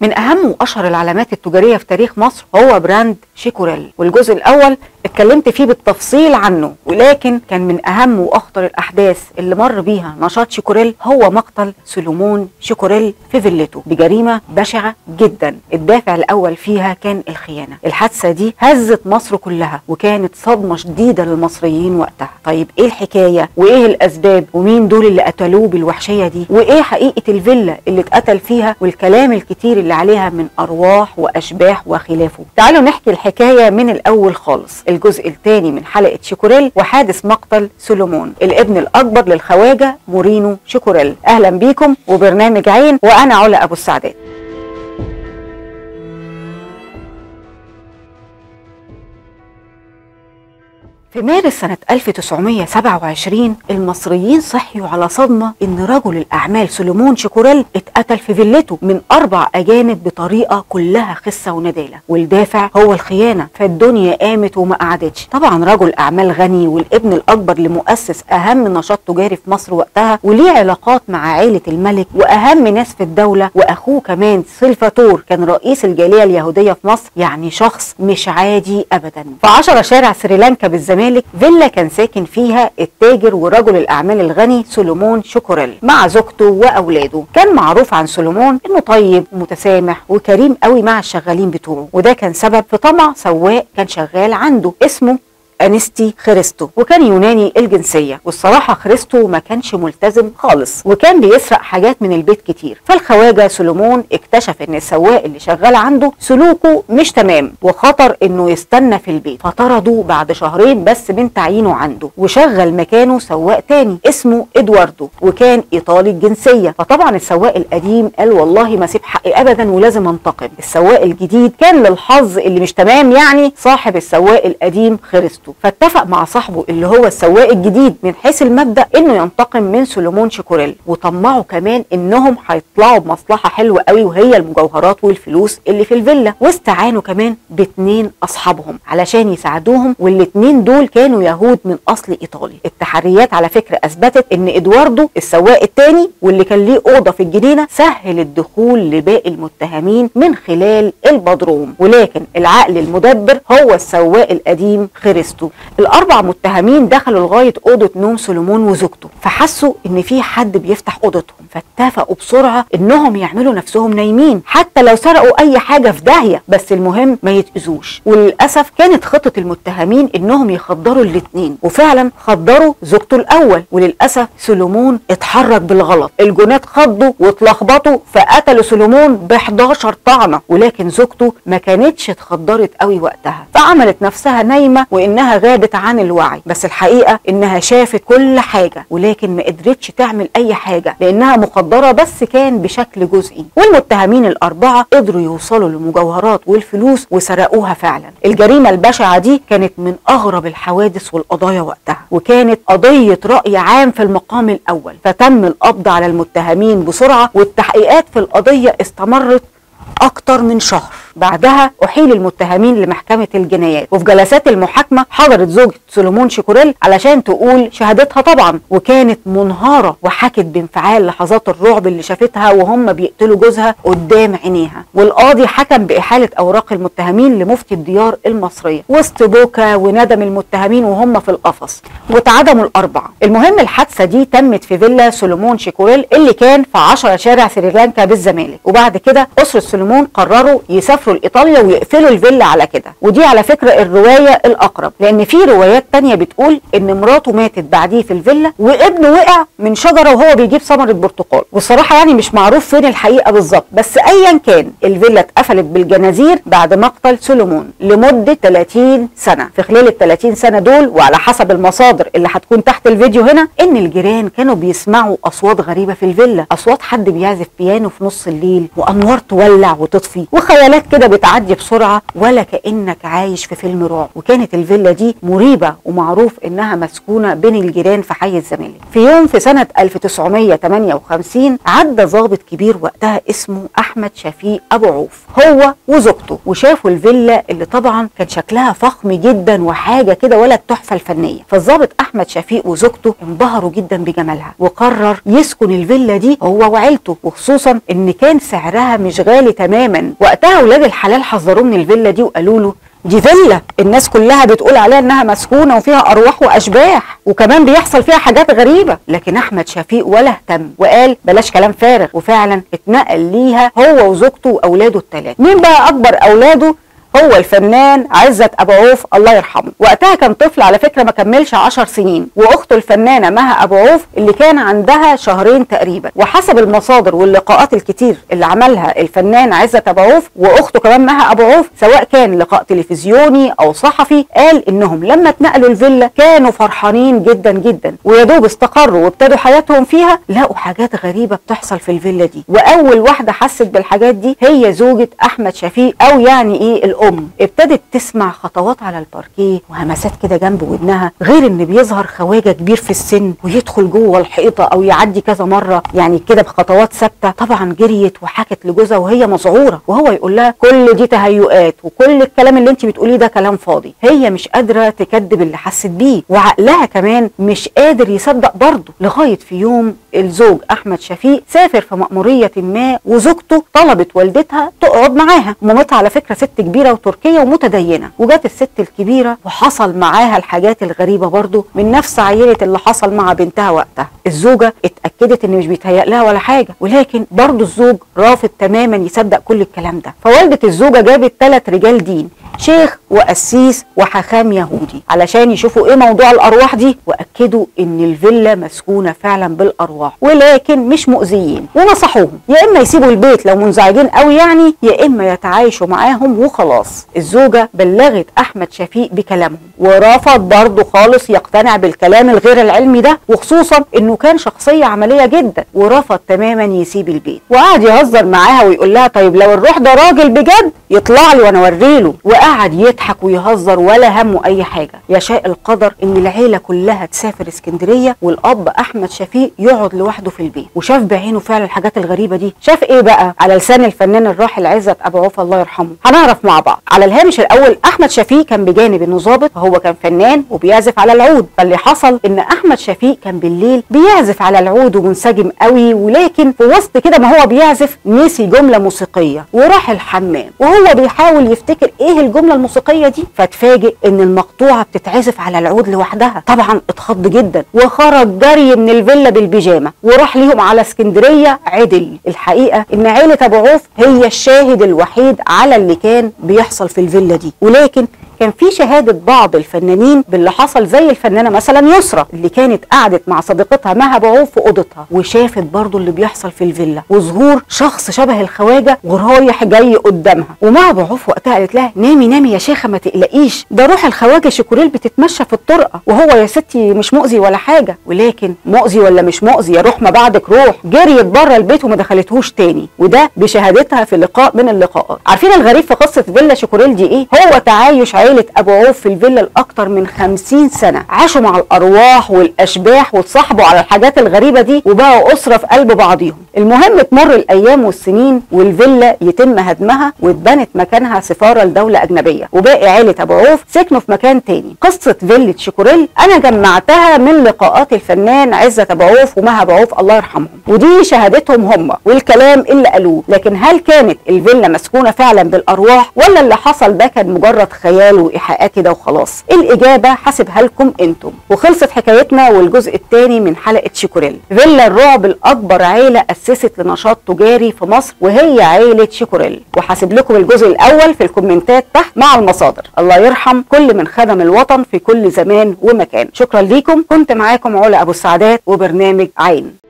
من أهم وأشهر العلامات التجارية في تاريخ مصر هو براند شيكوريل، والجزء الأول اتكلمت فيه بالتفصيل عنه، ولكن كان من أهم وأخطر الأحداث اللي مر بيها نشاط شيكوريل هو مقتل سولومون شيكوريل في فيلته بجريمة بشعة جدا. الدافع الأول فيها كان الخيانة. الحادثة دي هزت مصر كلها وكانت صدمة شديدة للمصريين وقتها. طيب إيه الحكاية وإيه الأسباب ومين دول اللي قتلوه بالوحشية دي وإيه حقيقة الفيلا اللي اتقتل فيها والكلام الكتير اللي عليها من أرواح وأشباح وخلافه؟ تعالوا نحكي الحكاية من الأول خالص. الجزء الثاني من حلقة شيكوريل وحادث مقتل سولومون الابن الأكبر للخواجة مورينو شيكوريل. أهلا بيكم وبرنامج عين، وأنا علا أبو السعدات. في مارس سنة 1927 المصريين صحيوا على صدمة إن رجل الأعمال سولومون شيكوريل اتقتل في فيلته من 4 أجانب بطريقة كلها خسة وندالة، والدافع هو الخيانة. فالدنيا قامت وما قعدتش. طبعا رجل أعمال غني والابن الأكبر لمؤسس أهم نشاط تجاري في مصر وقتها، وليه علاقات مع عائلة الملك وأهم ناس في الدولة، وأخوه كمان سلفاتور كان رئيس الجالية اليهودية في مصر، يعني شخص مش عادي أبدا. في 10 شارع سريلانكا بالزمالك فيلا كان ساكن فيها التاجر ورجل الاعمال الغني سولومون شيكوريل مع زوجته واولاده. كان معروف عن سولومون انه طيب ومتسامح وكريم قوي مع الشغالين بتوعه، وده كان سبب في طمع سواق كان شغال عنده اسمه أنستي خريستو، وكان يوناني الجنسية. والصراحة خريستو ما كانش ملتزم خالص وكان بيسرق حاجات من البيت كتير. فالخواجة سولومون اكتشف ان السواق اللي شغال عنده سلوكه مش تمام وخطر انه يستنى في البيت، فطرده بعد 2 شهور بس من تعيينه عنده وشغل مكانه سواق تاني اسمه ادواردو وكان ايطالي الجنسية. فطبعا السواق القديم قال والله ما سيب حقي ابدا ولازم انتقم. السواق الجديد كان للحظ اللي مش تمام يعني صاحب السواق القديم خريستو، فاتفق مع صاحبه اللي هو السواق الجديد من حيث المبدأ انه ينتقم من سولومون شيكوريل، وطمعوا كمان انهم هيطلعوا بمصلحة حلوة قوي وهي المجوهرات والفلوس اللي في الفيلا. واستعانوا كمان ب2 اصحابهم علشان يساعدوهم، وال2 دول كانوا يهود من اصل ايطالي. التحريات على فكرة اثبتت ان ادواردو السواق الثاني واللي كان ليه اوضة في الجنينة سهل الدخول لباقي المتهمين من خلال البدروم، ولكن العقل المدبر هو السواق القديم خريستو. ال4 متهمين دخلوا لغايه اوضه نوم سولومون وزوجته، فحسوا ان في حد بيفتح اوضتهم، فاتفقوا بسرعه انهم يعملوا نفسهم نايمين حتى لو سرقوا اي حاجه في داهيه، بس المهم ما يتاذوش. وللاسف كانت خطه المتهمين انهم يخدروا ال2، وفعلا خدروا زوجته الاول، وللاسف سولومون اتحرك بالغلط. الجنات خضوا واتلخبطوا فقتلوا سولومون ب11 طعنه، ولكن زوجته ما كانتش اتخدرت قوي وقتها، فعملت نفسها نايمه وانها غابت عن الوعي، بس الحقيقه انها شافت كل حاجه ولكن ما قدرتش تعمل اي حاجه لانها مخدره بس كان بشكل جزئي. والمتهمين ال4 قدروا يوصلوا للمجوهرات والفلوس وسرقوها فعلا. الجريمه البشعه دي كانت من اغرب الحوادث والقضايا وقتها، وكانت قضيه راي عام في المقام الاول، فتم القبض على المتهمين بسرعه والتحقيقات في القضيه استمرت أكتر من شهر. بعدها أحيل المتهمين لمحكمة الجنايات، وفي جلسات المحاكمة حضرت زوجة سولومون شيكوريل علشان تقول شهادتها طبعا، وكانت منهارة وحكت بانفعال لحظات الرعب اللي شافتها وهم بيقتلوا جوزها قدام عينيها. والقاضي حكم بإحالة أوراق المتهمين لمفتي الديار المصرية وسط بوكا وندم المتهمين وهم في القفص، واتعدموا ال4. المهم الحادثة دي تمت في فيلا سولومون شيكوريل اللي كان في 10 شارع سريلانكا بالزمالك. وبعد كده أسرة سولومون قرروا يسافروا لإيطاليا ويقفلوا الفيلا على كده، ودي على فكرة الرواية الأقرب، لأن في روايات تانية بتقول إن مراته ماتت بعديه في الفيلا وابنه وقع من شجرة وهو بيجيب ثمرة برتقال. والصراحة يعني مش معروف فين الحقيقة بالظبط، بس أيا كان الفيلا اتقفلت بالجنازير بعد مقتل سولومون لمدة 30 سنة. في خلال ال30 سنة دول وعلى حسب المصادر اللي هتكون تحت الفيديو هنا إن الجيران كانوا بيسمعوا أصوات غريبة في الفيلا، أصوات حد بيعزف بيانو في نص الليل وأنوار تولع وتطفي وخيالات كده بتعدي بسرعه ولا كانك عايش في فيلم رعب. وكانت الفيلا دي مريبه ومعروف انها مسكونه بين الجيران في حي الزمالك. في يوم في سنه 1958 عدى ضابط كبير وقتها اسمه احمد شفيق ابو عوف هو وزوجته، وشافوا الفيلا اللي طبعا كان شكلها فخم جدا وحاجه كده ولا التحفه الفنيه. فالضابط احمد شفيق وزوجته انبهروا جدا بجمالها، وقرر يسكن الفيلا دي هو وعيلته، وخصوصا ان كان سعرها مش غالي تماما. وقتها اولاد الحلال حذروه من الفيلا دي وقالوا له دي فيلا الناس كلها بتقول عليها انها مسكونه وفيها ارواح واشباح وكمان بيحصل فيها حاجات غريبه. لكن احمد شفيق ولا اهتم وقال بلاش كلام فارغ، وفعلا اتنقل ليها هو وزوجته واولاده الثلاثه. مين بقى اكبر اولاده؟ هو الفنان عزت ابو عوف الله يرحمه. وقتها كان طفل على فكره ما كملش 10 سنين، واخته الفنانه مها ابو عوف اللي كان عندها شهرين تقريبا. وحسب المصادر واللقاءات الكتير اللي عملها الفنان عزت ابو عوف واخته كمان مها ابو عوف، سواء كان لقاء تلفزيوني او صحفي، قال انهم لما اتنقلوا الفيلا كانوا فرحانين جدا جدا، ويا دوب استقروا وابتدوا حياتهم فيها لقوا حاجات غريبه بتحصل في الفيلا دي. واول واحده حست بالحاجات دي هي زوجة احمد شفيق، او يعني ايه الام. ابتدت تسمع خطوات على الباركيه وهمسات كده جنب ودنها، غير ان بيظهر خواجه كبير في السن ويدخل جوه الحيطه او يعدي كذا مره يعني كده بخطوات ثابته. طبعا جريت وحكت لجوزها وهي مذعوره، وهو يقول لها كل دي تهيؤات وكل الكلام اللي انت بتقوليه ده كلام فاضي. هي مش قادره تكذب اللي حست بيه، وعقلها كمان مش قادر يصدق برضه. لغايه في يوم الزوج احمد شفيق سافر في مأموريه ما، وزوجته طلبت والدتها تقعد معاها. مامتها على فكره ست كبيره وتركيه ومتدينه، وجات الست الكبيره وحصل معاها الحاجات الغريبه برضه من نفس عينه اللي حصل مع بنتها وقتها. الزوجه اتاكدت ان مش بيتهيأ لها ولا حاجه، ولكن برضه الزوج رافض تماما يصدق كل الكلام ده. فوالده الزوجه جابت 3 رجال دين، شيخ وقسيس وحاخام يهودي، علشان يشوفوا ايه موضوع الارواح دي، واكدوا ان الفيلا مسكونه فعلا بالارواح ولكن مش مؤذيين. ونصحوهم يا اما يسيبوا البيت لو منزعجين قوي يعني، يا اما يتعايشوا معاهم وخلاص. الزوجه بلغت احمد شفيق بكلامهم ورفض برضه خالص يقتنع بالكلام الغير العلمي ده، وخصوصا انه كان شخصيه عمليه جدا، ورفض تماما يسيب البيت. وقعد يهزر معاها ويقول لها طيب لو الروح ده راجل بجد يطلع لي وانا اوريله. وقعد يضحك ويهزر ولا همه اي حاجه. يشاء القدر ان العيله كلها تسافر اسكندريه والاب احمد شفيق يقعد لوحده في البيت، وشاف بعينه فعلا الحاجات الغريبه دي. شاف ايه بقى؟ على لسان الفنان الراحل عزت ابو عوف الله يرحمه. هنعرف مع بعض. على الهامش الاول، احمد شفيق كان بجانب انه ظابط فهو كان فنان وبيعزف على العود. فاللي حصل ان احمد شفيق كان بالليل بيعزف على العود ومنسجم قوي، ولكن في وسط كده ما هو بيعزف نسي جمله موسيقيه وراح الحمام، وهو بيحاول يفتكر ايه الجمله الموسيقيه دي، فاتفاجئ ان المقطوعه بتتعزف على العود لوحدها. طبعا اتخض جدا وخرج جري من الفيلا بالبيجامه وراح ليهم على اسكندريه عدل. الحقيقه ان عيله ابو عوف هي الشاهد الوحيد على اللي كان بيحصل في الفيلا دي، ولكن كان في شهاده بعض الفنانين باللي حصل، زي الفنانه مثلا يسرا اللي كانت قعدت مع صديقتها مها ابو عوف في اوضتها وشافت برضو اللي بيحصل في الفيلا، وظهور شخص شبه الخواجه ورايح جاي قدامها. ومها ابو عوف وقتها قالت لها نامي نامي يا شيخه ما تقلقيش، ده روح الخواجه شكوريل بتتمشى في الطرقه وهو يا ستي مش مؤذي ولا حاجه. ولكن مؤذي ولا مش مؤذي، يا روح ما بعدك روح. جريت بره البيت وما دخلتهوش تاني، وده بشهادتها في لقاء من اللقاءات. عارفين الغريب في قصه فيلا شكوريل دي ايه؟ هو تعايش عيله ابو عوف في الفيلا لاكتر من 50 سنه، عاشوا مع الارواح والاشباح واتصاحبوا على الحاجات الغريبه دي وبقوا اسره في قلب بعضيهم. المهم تمر الايام والسنين والفيلا يتم هدمها واتبنت مكانها سفاره لدوله اجنبيه، وباقي عيله ابو عوف سكنوا في مكان تاني. قصه فيلا شكوريل انا جمعتها من لقاءات الفنان عزت ابو عوف ومها ابو عوف الله يرحمهم، ودي شهادتهم هم والكلام اللي قالوه. لكن هل كانت الفيلا مسكونه فعلا بالارواح ولا اللي حصل ده كان مجرد خيال وايحاءات كده وخلاص؟ الاجابه حاسبها لكم انتم. وخلصت حكايتنا والجزء الثاني من حلقه شكوريل. فيلا الرعب الاكبر عيله اسست لنشاط تجاري في مصر وهي عيله شكوريل، وحاسب لكم الجزء الاول في الكومنتات تحت مع المصادر. الله يرحم كل من خدم الوطن في كل زمان ومكان. شكرا ليكم، كنت معاكم علا ابو السعدات وبرنامج عين.